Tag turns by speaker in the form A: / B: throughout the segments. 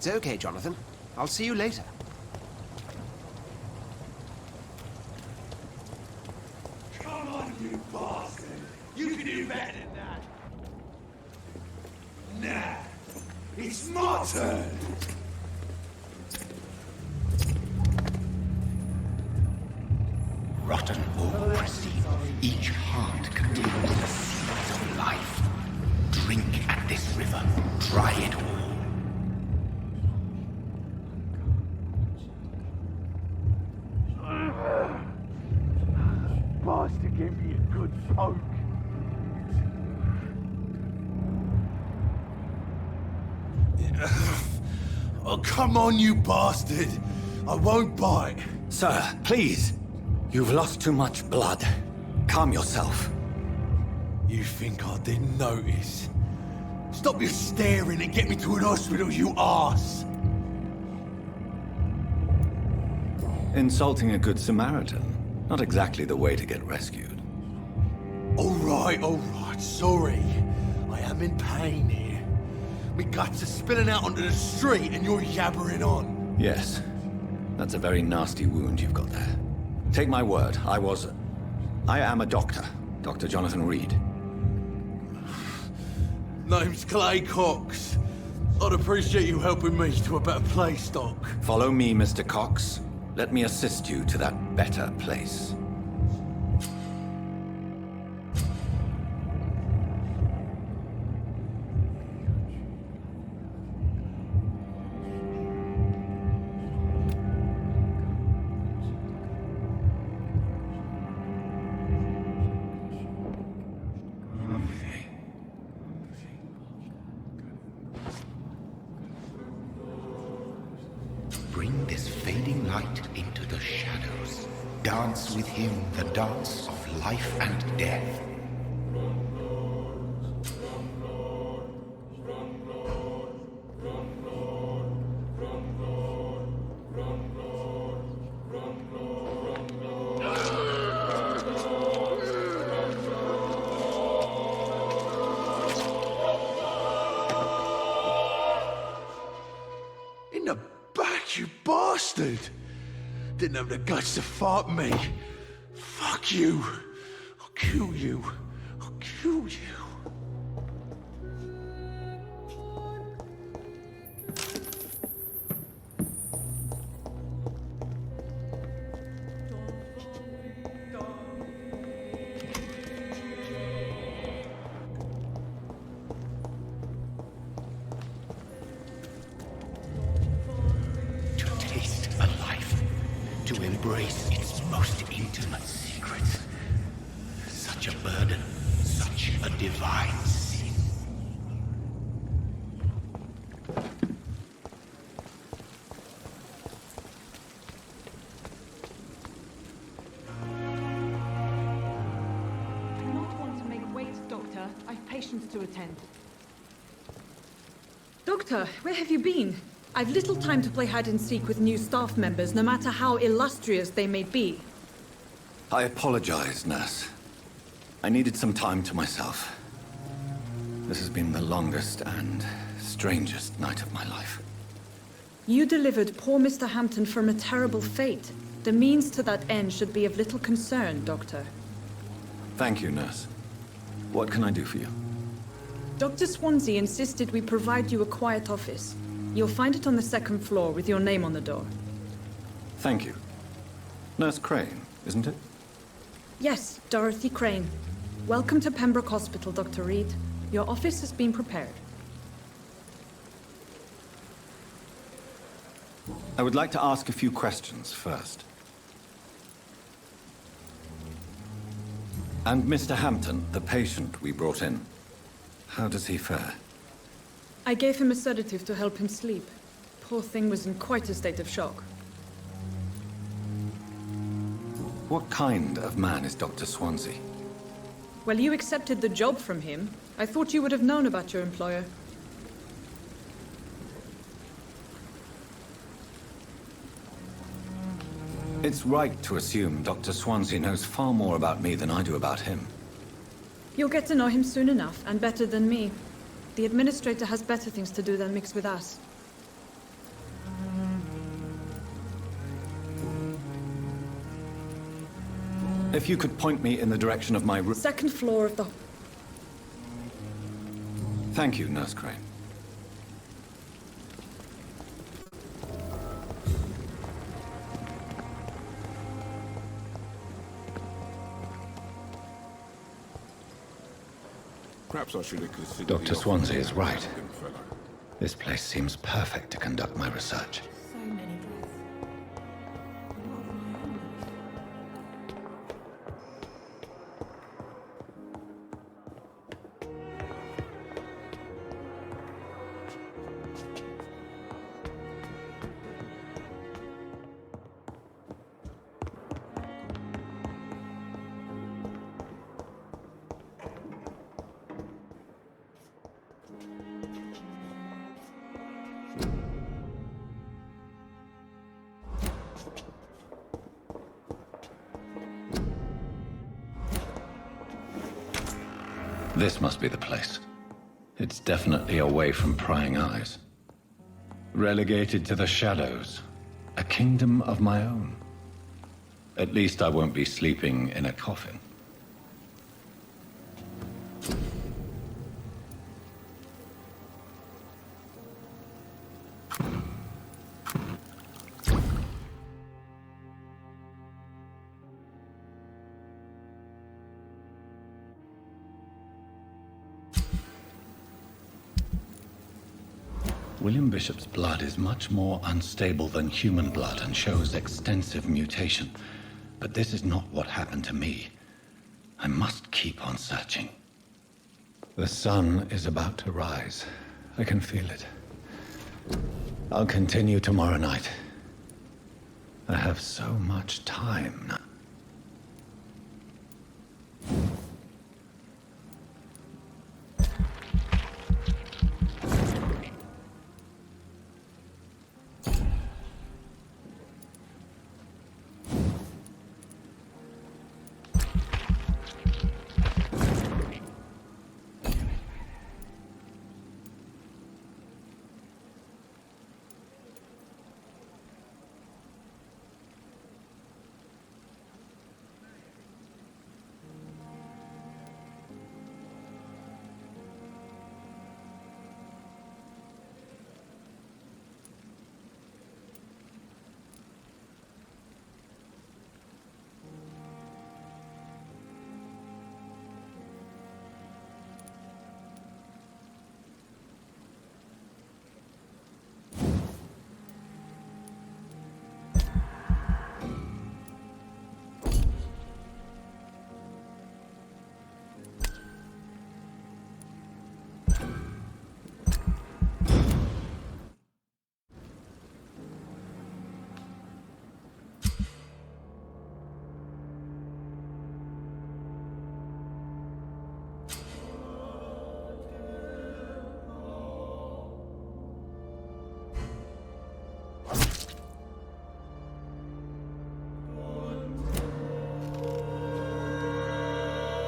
A: It's okay, Jonathan. I'll see you later.
B: Come on, you bastard! You can do better than that! Nah, it's my turn!
C: Rotten bureaucracy. Each heart contains the seeds of life. Drink at this river. Try it all.
B: Bastard gave me a good poke. Oh, come on, you bastard! I won't bite.
D: Sir, please. You've lost too much blood. Calm yourself.
B: You think I didn't notice? Stop your staring and get me to an hospital, you arse!
D: Insulting a good Samaritan. Not exactly the way to get rescued.
B: Alright, sorry. I am in pain here. Me guts are spilling out onto the street and you're yabbering on.
D: Yes. That's a very nasty wound you've got there. Take my word, I am a doctor. Dr. Jonathan Reed.
B: Name's Clay Cox. I'd appreciate you helping me to a better place, Doc.
D: Follow me, Mr. Cox. Let me assist you to that better place.
C: Bring this fading light into the shadows. Dance with him the dance of life and death.
B: In the back, you bastard! Didn't have the guts to fight me. Fuck you. I'll kill you. I'll kill you.
C: To taste a life. To embrace its most intimate secrets. Such a burden. Such a divine sin.
E: I do not want to make wait, Doctor. I've patients to attend. Doctor, where have you been? I've little time to play hide and seek with new staff members, no matter how illustrious they may be.
D: I apologize, nurse. I needed some time to myself. This has been the longest and strangest night of my life.
E: You delivered poor Mr. Hampton from a terrible fate. The means to that end should be of little concern, Doctor.
D: Thank you, nurse. What can I do for you?
E: Dr. Swansea insisted we provide you a quiet office. You'll find it on the second floor with your name on the door.
D: Thank you. Nurse Crane, isn't it?
E: Yes, Dorothy Crane. Welcome to Pembroke Hospital, Dr. Reed. Your office has been prepared.
D: I would like to ask a few questions first. And Mr. Hampton, the patient we brought in, how does he fare?
E: I gave him a sedative to help him sleep. Poor thing was in quite a state of shock.
D: What kind of man is Dr. Swansea?
E: Well, you accepted the job from him. I thought you would have known about your employer.
D: It's right to assume Dr. Swansea knows far more about me than I do about him.
E: You'll get to know him soon enough, and better than me. The administrator has better things to do than mix with us.
D: If you could point me in the direction of my room...
E: Second floor of the...
D: Thank you, Nurse Crane.
F: Perhaps I should have considered...
C: Dr. Swansea is right. This place seems perfect to conduct my research.
E: So many breaths.
C: This must be the place. It's definitely away from prying eyes. Relegated to the shadows. A kingdom of my own. At least I won't be sleeping in a coffin. William Bishop's blood is much more unstable than human blood and shows extensive mutation. But this is not what happened to me. I must keep on searching. The sun is about to rise. I can feel it. I'll continue tomorrow night. I have so much time now.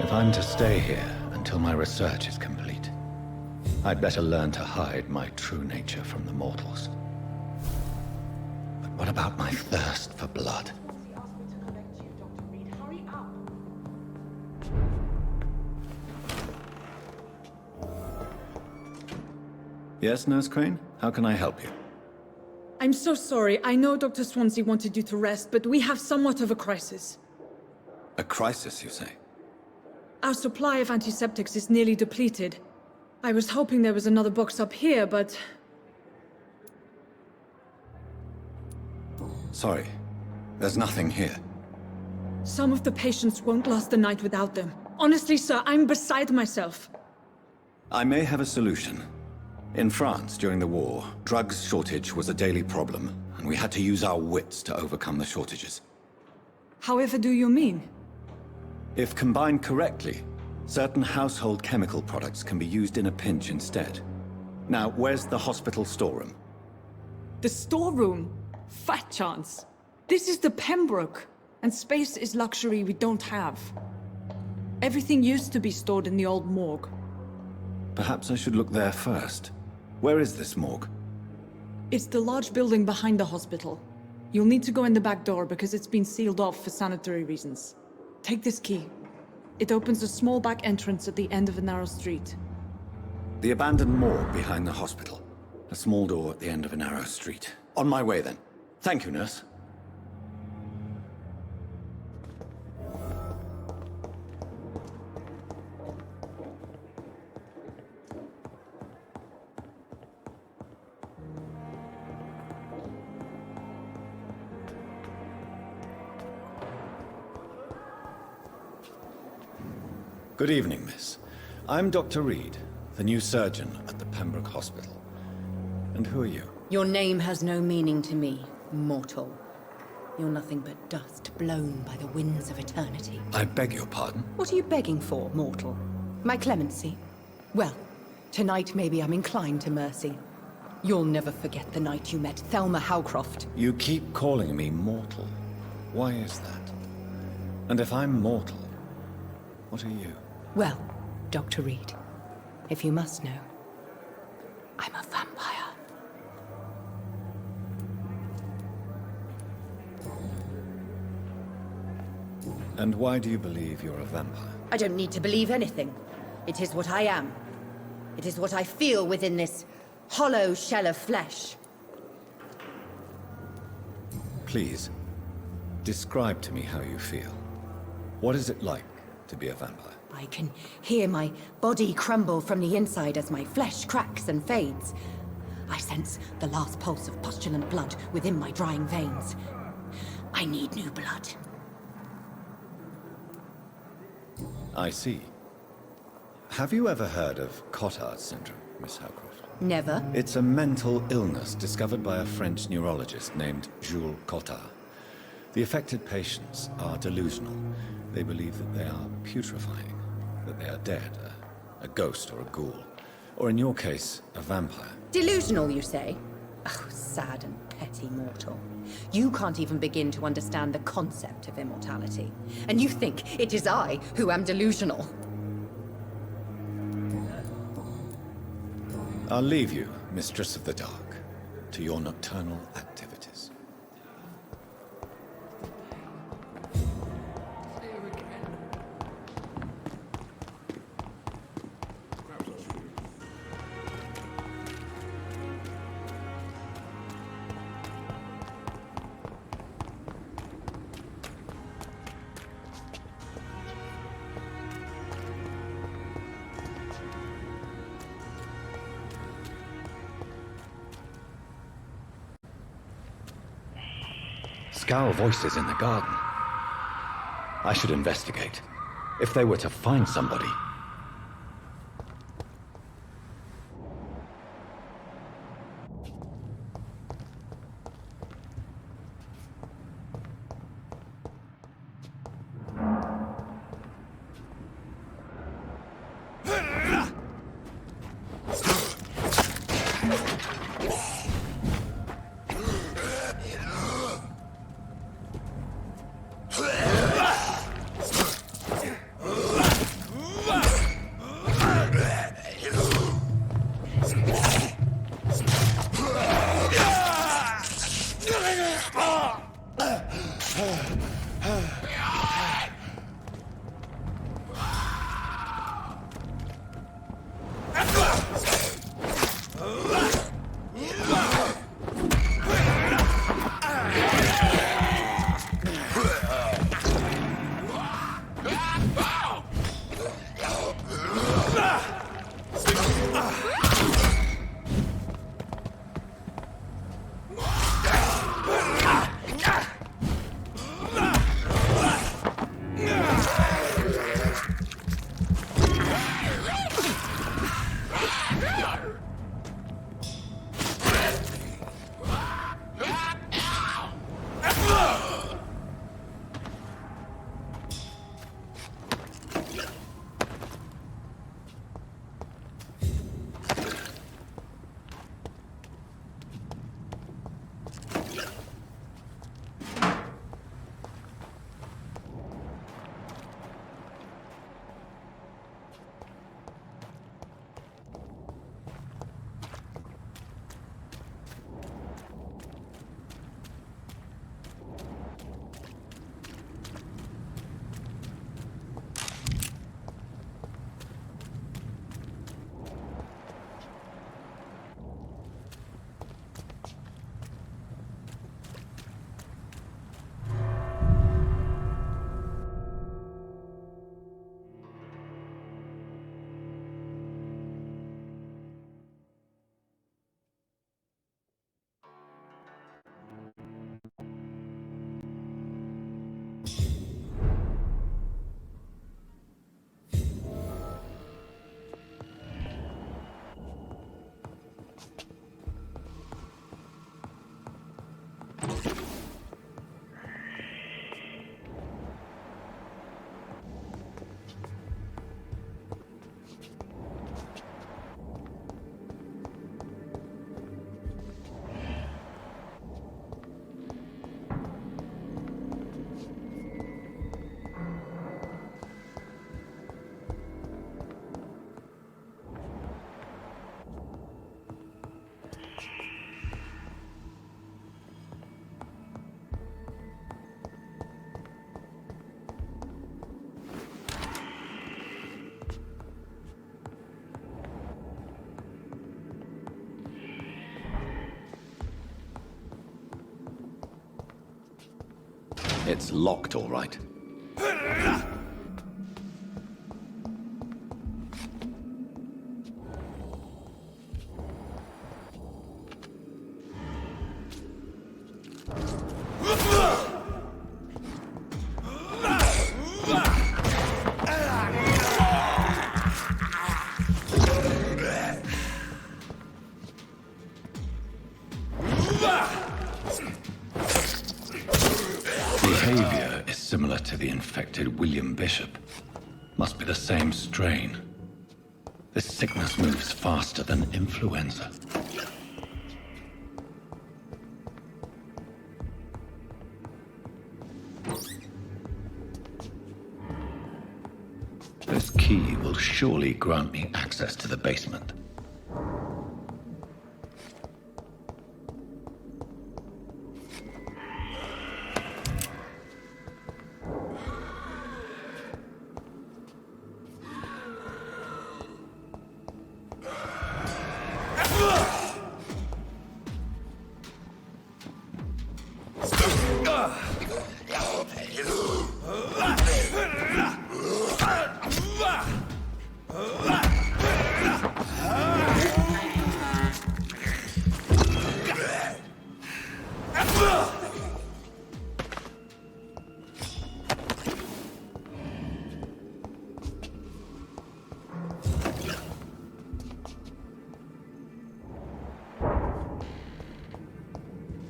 C: If I'm to stay here until my research is complete, I'd better learn to hide my true nature from the mortals. But what about my thirst for blood?
E: He asked me to collect you, Dr. Reed. Hurry up.
D: Yes, Nurse Crane? How can I help you?
E: I'm so sorry. I know Dr. Swansea wanted you to rest, but we have somewhat of a crisis.
D: A crisis, you say?
E: Our supply of antiseptics is nearly depleted. I was hoping there was another box up here, but...
D: Sorry. There's nothing here.
E: Some of the patients won't last the night without them. Honestly, sir, I'm beside myself.
D: I may have a solution. In France, during the war, drugs shortage was a daily problem, and we had to use our wits to overcome the shortages.
E: However do you mean?
D: If combined correctly, certain household chemical products can be used in a pinch instead. Now, where's the hospital storeroom?
E: The storeroom? Fat chance. This is the Pembroke, and space is luxury we don't have. Everything used to be stored in the old morgue.
D: Perhaps I should look there first. Where is this morgue?
E: It's the large building behind the hospital. You'll need to go in the back door because it's been sealed off for sanitary reasons. Take this key. It opens a small back entrance at the end of a narrow street.
D: The abandoned morgue behind the hospital. A small door at the end of a narrow street. On my way, then. Thank you, nurse. Good evening, miss. I'm Dr. Reed, the new surgeon at the Pembroke Hospital. And who are you?
G: Your name has no meaning to me, mortal. You're nothing but dust blown by the winds of eternity.
D: I beg your pardon?
G: What are you begging for, mortal? My clemency? Well, tonight maybe I'm inclined to mercy. You'll never forget the night you met Thelma Howcroft.
D: You keep calling me mortal. Why is that? And if I'm mortal, what are you?
G: Well, Dr. Reed, if you must know, I'm a vampire.
D: And why do you believe you're a vampire?
G: I don't need to believe anything. It is what I am. It is what I feel within this hollow shell of flesh.
D: Please, describe to me how you feel. What is it like to be a vampire?
G: I can hear my body crumble from the inside as my flesh cracks and fades. I sense the last pulse of pustulant blood within my drying veins. I need new blood.
D: I see. Have you ever heard of Cotard syndrome, Miss Howcroft?
G: Never.
D: It's a mental illness discovered by a French neurologist named Jules Cotard. The affected patients are delusional. They believe that they are putrefying, that they are dead, a ghost or a ghoul, or in your case, a vampire.
G: Delusional, you say? Oh, sad and petty mortal. You can't even begin to understand the concept of immortality. And you think it is I who am delusional.
D: I'll leave you, Mistress of the Dark, to your nocturnal activities. Scowl voices in the garden. I should investigate. If they were to find somebody. It's locked, all right. Behavior is similar to the infected William Bishop. Must be the same strain. This sickness moves faster than influenza. This key will surely grant me access to the basement.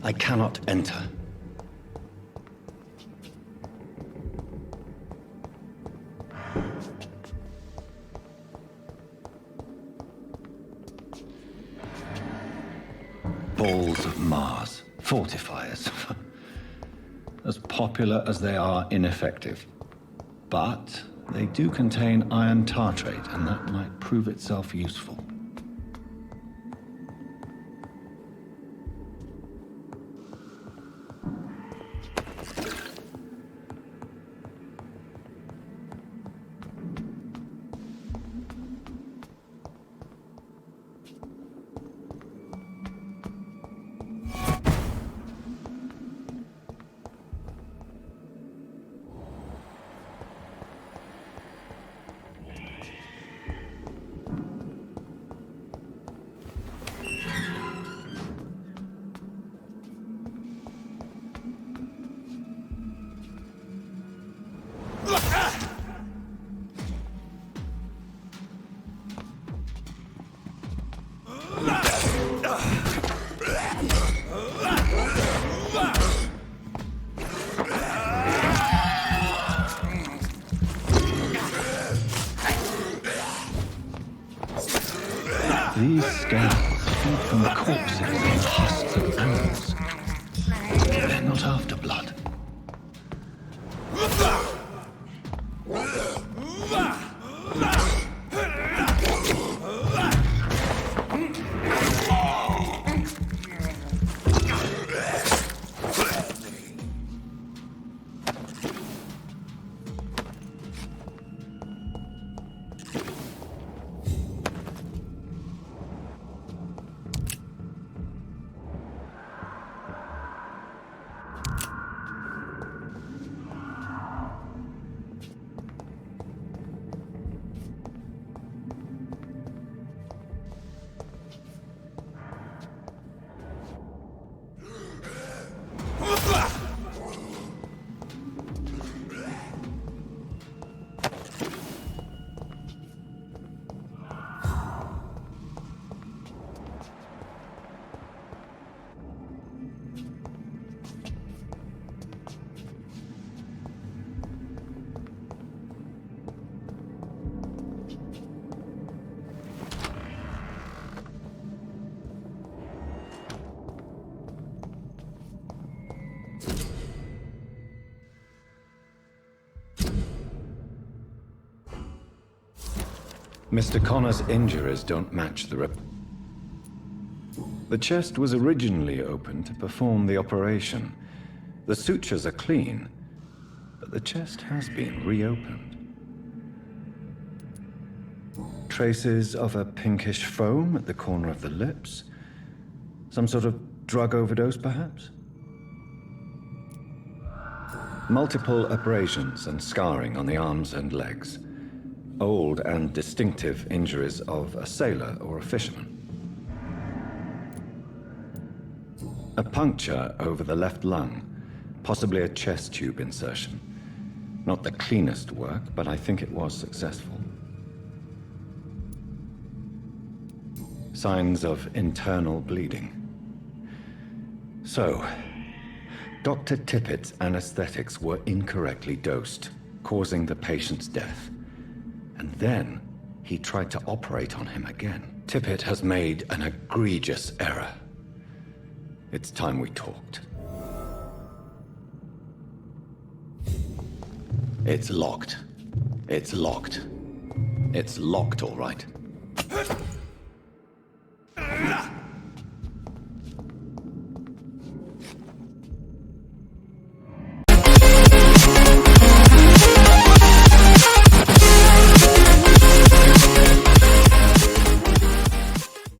D: I cannot enter. Balls of Mars, fortifiers. As popular as they are ineffective. But they do contain iron tartrate, and that might prove itself useful. These scales feed from corpses and husks of animals. They're not after blood. Mr. Connor's injuries don't match the The chest was originally open to perform the operation. The sutures are clean, but the chest has been reopened. Traces of a pinkish foam at the corner of the lips. Some sort of drug overdose, perhaps? Multiple abrasions and scarring on the arms and legs. Old and distinctive injuries of a sailor or a fisherman. A puncture over the left lung, possibly a chest tube insertion. Not the cleanest work, but I think it was successful. Signs of internal bleeding. So, Dr. Tippett's anesthetics were incorrectly dosed, causing the patient's death. And then, he tried to operate on him again. Tippett has made an egregious error. It's time we talked. It's locked. It's locked. It's locked, all right.